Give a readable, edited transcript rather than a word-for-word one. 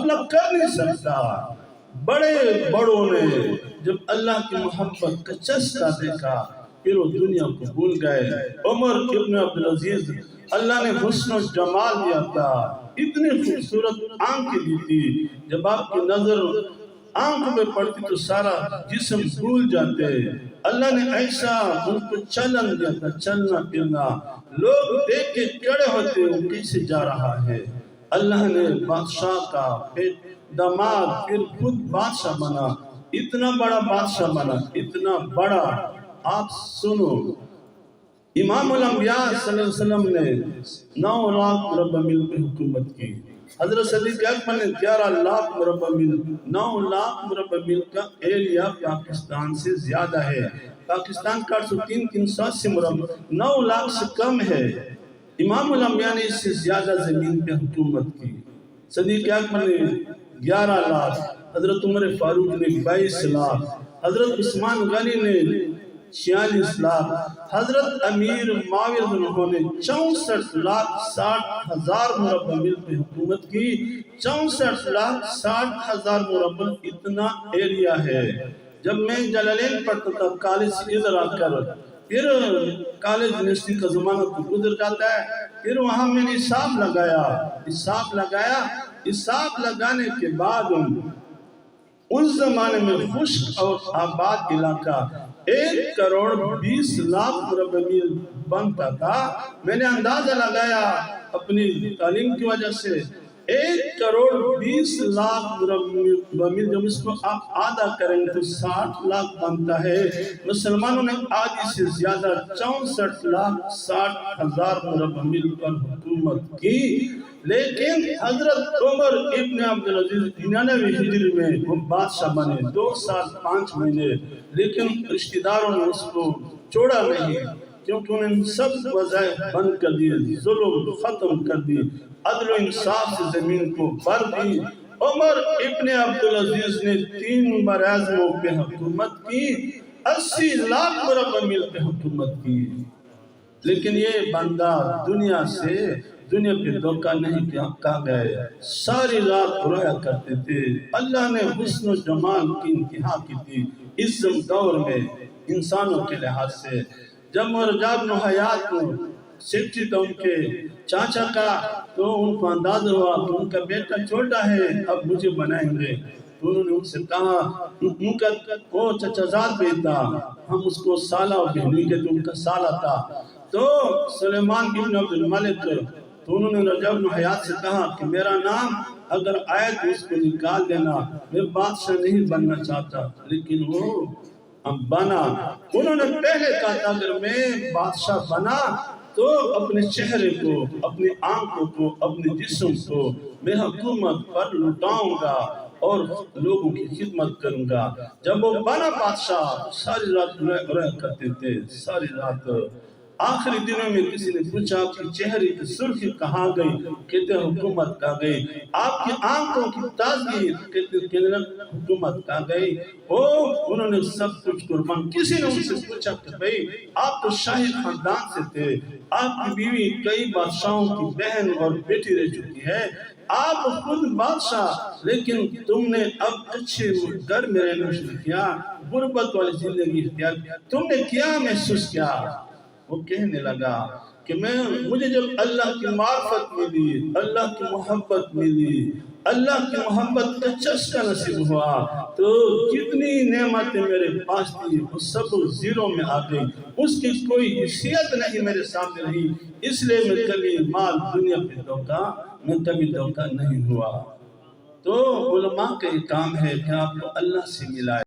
غفلت کر نہیں سکتا۔ بڑے بڑوں نے جب اللہ کی محبت کا چسکا دیکھا پھر وہ دنیا کو بھول گئے۔ عمر ابن عبدالعزیز اللہ نے حسن و جمال دیا تھا، اتنی خوبصورت آنکھیں دی تھی، جب آپ کی نظر آنکھ میں پڑتی تو سارا جسم بھول جاتے۔ اللہ نے ایسا ان کو چلن دیا تھا، چلنا پھرنا، لوگ دیکھ کے کھڑے ہوتے وہ کیسے جا رہا ہے۔ اللہ نے بادشاہ کا پھر داماد پھر خود بادشاہ بنا، اتنا بڑا بادشاہ بنا، اتنا بڑا۔ آپ سنو، امام الانبیاء صلی اللہ علیہ وسلم نے 9 لاکھ مربع میل پہ حکومت کی۔ حضرت صدیق اکبر نے 11 لاکھ مربع میل، 9 لاکھ مربع میل کا ایریا پاکستان سے زیادہ ہے۔ پاکستان کا 380 مربع، 9 لاکھ سے کم ہے۔ امام الانبیاء نے اس سے زیادہ زمین پہ حکومت کی۔ صدیق اکبر نے 11 لاکھ، حضرت عمر فاروق نے 22 لاکھ، حضرت عثمان غنی نے 46 لاکھ، حضرت امیر معاویہ رضی اللہ عنہ نے 64 لاکھ 60 ہزار مربع میل پہ حکومت کی۔ 64 لاکھ 60 ہزار مربع اتنا ایریا ہے۔ جب میں جلالین پڑھتا تھا کالج سے ادھر آ کر، پھر کالج یونیورسٹی کا زمانہ تو گزر جاتا ہے، پھر وہاں میں نے حساب لگانے کے بعد اس زمانے میں خشک اور آباد علاقہ 1 کروڑ 20 لاکھ مربع میل بنتا تھا۔ میں نے اندازہ لگایا اپنی تعلیم کی وجہ سے 1 کروڑ 20 لاکھ مربع میل، جب اس کو آپ آدھا کریں گے تو 60 لاکھ بنتا ہے۔ مسلمانوں نے آدھی سے زیادہ 64 لاکھ 60 ہزار مربع میل پر حکومت کی۔ لیکن حضرت عمر ابن عبدالعزیز 99 ہجری میں وہ بادشاہ بنے، 2 سال 5 مہینے، لیکن رشتہ داروں نے اس کو چھوڑا نہیں، کیونکہ انہوں نے سب وظائف بند کر دیے، ظلم ختم کر دی، عدل و انصاف سے زمین کو بھر دی۔ عمر ابن عبدالعزیز نے 3 براعظموں پہ حکومت کی، 80 لاکھ مربع میل پہ حکومت کی۔ لیکن یہ بندہ دنیا پہ دھوکہ نہیں کہا گئے، ساری رات رویا کرتے تھے۔ اللہ نے حسن و جمال کی انتہا کی تھی اس دور میں انسانوں کے لحاظ سے۔ جب مرجع بن حیات کو سیکٹری تھا ان کے چاچا کا، تو ان کو اندازہ ہوا کہ ان کا بیٹا چھوٹا ہے، اب مجھے بنائیں گے۔ تو انہوں نے ان سے کہا، ان کا وہ چچا زاد بھی تھا، ہم اس کو سالہ بہنی کے تو ان کا سالہ تھا۔ تو سلیمان بن عبد الملک، تو انہوں نے مرجع بن حیات سے کہا کہ میرا نام اگر آئے تو اس کو نکال دینا، میں بادشاہ نہیں بننا چاہتا، لیکن وہ بنا۔ انہوں نے پہلے کہا تھا اگر میں بادشاہ بنا تو اپنے چہرے کو، اپنی آنکھوں کو، اپنے جسم کو میں حکومت پر لٹاؤں گا اور لوگوں کی خدمت کروں گا۔ جب وہ بنا بادشاہ ساری رات رویا کرتے تھے، ساری رات۔ آخری دنوں میں کسی نے پوچھا آپ کی چہرے کی سرخی کہاں گئی؟ کہتے حکومت کہاں گئی۔ آپ کی آنکھوں کی تازگی، کہتے حکومت کہاں گئی۔ انہوں نے سب کچھ قربان۔ کسی نے ان سے پوچھا کہ بھئی آپ تو شاہی خاندان سے تھے، آپ کی بیوی کئی بادشاہوں کی بہن اور بیٹی رہ چکی ہے، آپ خود بادشاہ، لیکن تم نے اب اچھے گھر میں رہنا شروع کیا، غربت والی زندگی اختیار کیا، تم نے کیا محسوس کیا؟ وہ کہنے لگا کہ مجھے جب اللہ کی معرفت ملی، اللہ کی محبت ملی، اللہ کی محبت کا چسکا نصیب ہوا، تو جتنی نعمتیں میرے پاس تھی وہ سب زیرو میں آ گئی، اس کی کوئی حیثیت نہیں میرے سامنے رہی، اس لیے میں کبھی مال دنیا پہ دھوکہ نہیں ہوا۔ تو علماء کا یہ کام ہے کہ آپ کو اللہ سے ملائے۔